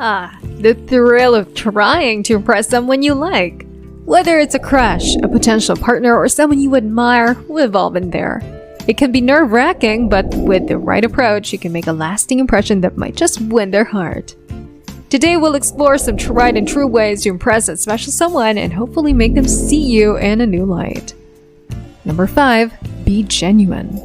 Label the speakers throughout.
Speaker 1: The thrill of trying to impress someone you like. Whether it's a crush, a potential partner, or someone you admire, we've all been there. It can be nerve-wracking, but with the right approach, you can make a lasting impression that might just win their heart. Today, we'll explore some tried and true ways to impress a special someone and hopefully make them see you in a new light. Number 5. Be genuine.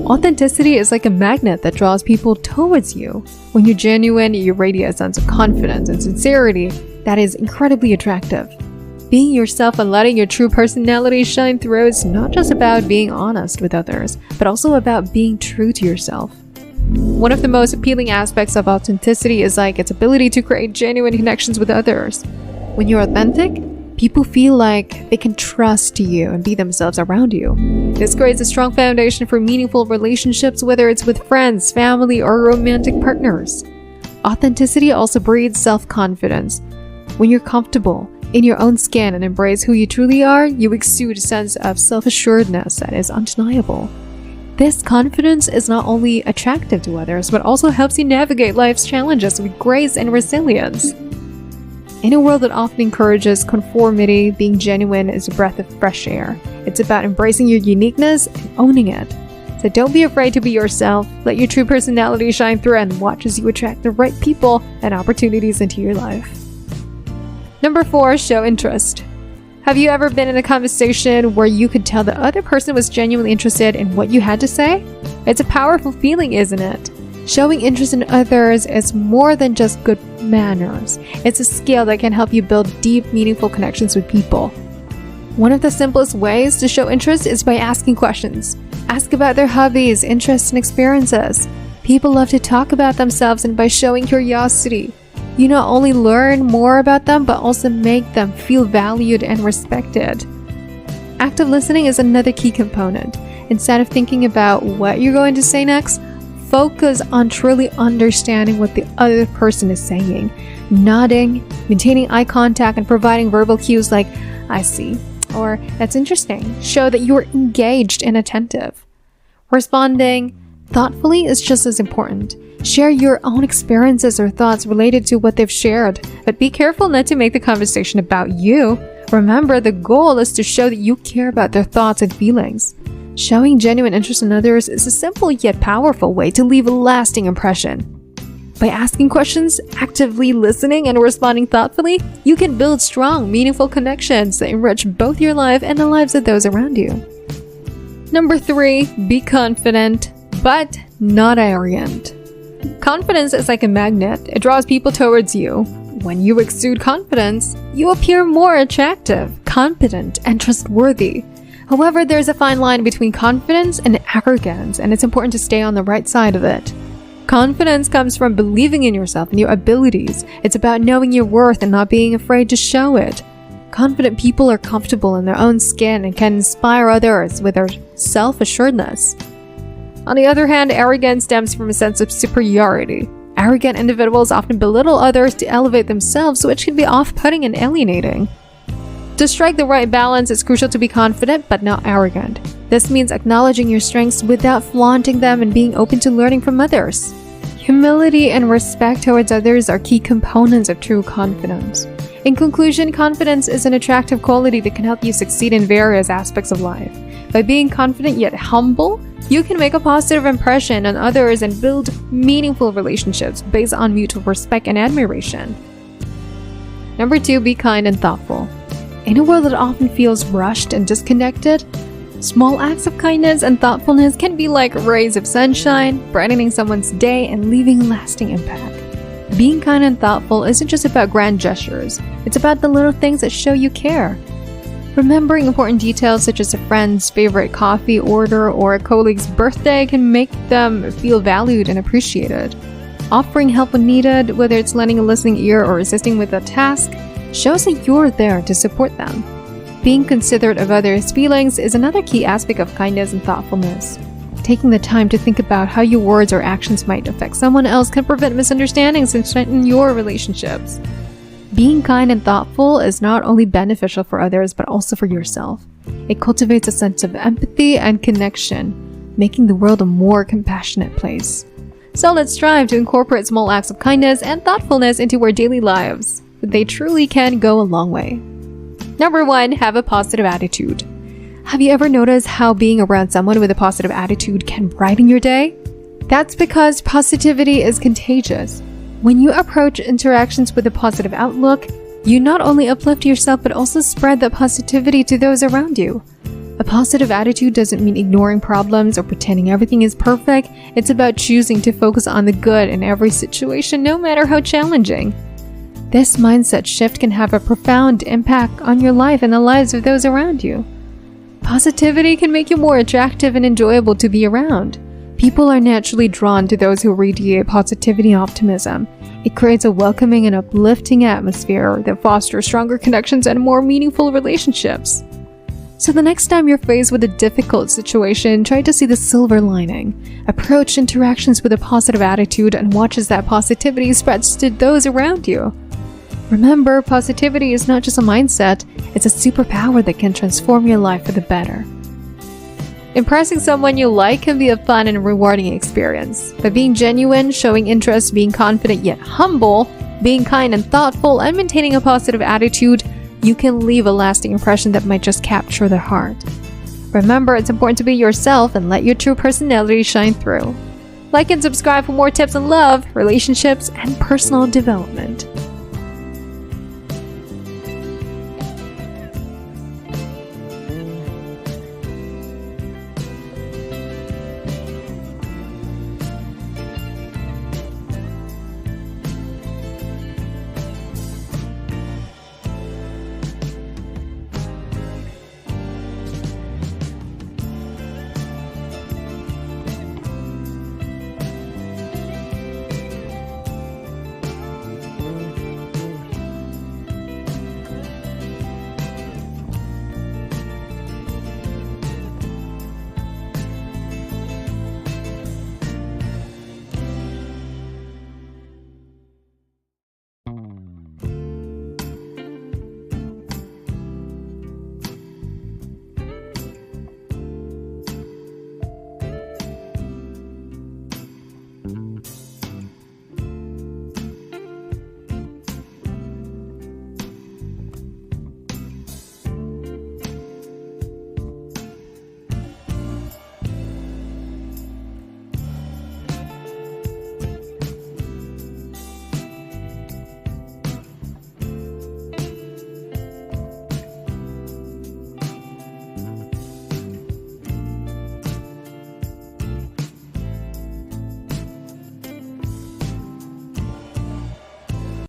Speaker 1: Authenticity is like a magnet that draws people towards you. When you're genuine, you radiate a sense of confidence and sincerity that is incredibly attractive. Being yourself and letting your true personality shine through is not just about being honest with others, but also about being true to yourself. One of the most appealing aspects of authenticity is its ability to create genuine connections with others. When you're authentic, people feel like they can trust you and be themselves around you. This creates a strong foundation for meaningful relationships, whether it's with friends, family, or romantic partners. Authenticity also breeds self-confidence. When you're comfortable in your own skin and embrace who you truly are, you exude a sense of self-assuredness that is undeniable. This confidence is not only attractive to others, but also helps you navigate life's challenges with grace and resilience. In a world that often encourages conformity, being genuine is a breath of fresh air. It's about embracing your uniqueness and owning it. So don't be afraid to be yourself, let your true personality shine through, and watch as you attract the right people and opportunities into your life. Number 4. Show interest. Have you ever been in a conversation where you could tell the other person was genuinely interested in what you had to say? It's a powerful feeling, isn't it? Showing interest in others is more than just good manners. It's a skill that can help you build deep, meaningful connections with people. One of the simplest ways to show interest is by asking questions. Ask about their hobbies, interests, and experiences. People love to talk about themselves, and by showing curiosity, you not only learn more about them, but also make them feel valued and respected. Active listening is another key component. Instead of thinking about what you're going to say next, focus on truly understanding what the other person is saying. Nodding, maintaining eye contact, and providing verbal cues like, "I see," or "That's interesting," show that you're engaged and attentive. Responding thoughtfully is just as important. Share your own experiences or thoughts related to what they've shared, but be careful not to make the conversation about you. Remember, the goal is to show that you care about their thoughts and feelings. Showing genuine interest in others is a simple yet powerful way to leave a lasting impression. By asking questions, actively listening, and responding thoughtfully, you can build strong, meaningful connections that enrich both your life and the lives of those around you. Number 3, be confident, but not arrogant. Confidence is like a magnet. It draws people towards you. When you exude confidence, you appear more attractive, confident, and trustworthy. However, there's a fine line between confidence and arrogance, and it's important to stay on the right side of it. Confidence comes from believing in yourself and your abilities. It's about knowing your worth and not being afraid to show it. Confident people are comfortable in their own skin and can inspire others with their self-assuredness. On the other hand, arrogance stems from a sense of superiority. Arrogant individuals often belittle others to elevate themselves, which can be off-putting and alienating. To strike the right balance, it's crucial to be confident but not arrogant. This means acknowledging your strengths without flaunting them and being open to learning from others. Humility and respect towards others are key components of true confidence. In conclusion, confidence is an attractive quality that can help you succeed in various aspects of life. By being confident yet humble, you can make a positive impression on others and build meaningful relationships based on mutual respect and admiration. Number 2, be kind and thoughtful. In a world that often feels rushed and disconnected, small acts of kindness and thoughtfulness can be like rays of sunshine, brightening someone's day and leaving a lasting impact. Being kind and thoughtful isn't just about grand gestures, it's about the little things that show you care. Remembering important details such as a friend's favorite coffee order or a colleague's birthday can make them feel valued and appreciated. Offering help when needed, whether it's lending a listening ear or assisting with a task, shows that you're there to support them. Being considerate of others' feelings is another key aspect of kindness and thoughtfulness. Taking the time to think about how your words or actions might affect someone else can prevent misunderstandings and strengthen your relationships. Being kind and thoughtful is not only beneficial for others, but also for yourself. It cultivates a sense of empathy and connection, making the world a more compassionate place. So let's strive to incorporate small acts of kindness and thoughtfulness into our daily lives. They truly can go a long way. Number 1, have a positive attitude. Have you ever noticed how being around someone with a positive attitude can brighten your day? That's because positivity is contagious. When you approach interactions with a positive outlook, you not only uplift yourself but also spread that positivity to those around you. A positive attitude doesn't mean ignoring problems or pretending everything is perfect. It's about choosing to focus on the good in every situation, no matter how challenging. This mindset shift can have a profound impact on your life and the lives of those around you. Positivity can make you more attractive and enjoyable to be around. People are naturally drawn to those who radiate positivity and optimism. It creates a welcoming and uplifting atmosphere that fosters stronger connections and more meaningful relationships. So the next time you're faced with a difficult situation, try to see the silver lining. Approach interactions with a positive attitude and watch as that positivity spreads to those around you. Remember, positivity is not just a mindset, it's a superpower that can transform your life for the better. Impressing someone you like can be a fun and rewarding experience. By being genuine, showing interest, being confident yet humble, being kind and thoughtful, and maintaining a positive attitude, you can leave a lasting impression that might just capture their heart. Remember, it's important to be yourself and let your true personality shine through. Like and subscribe for more tips on love, relationships, and personal development.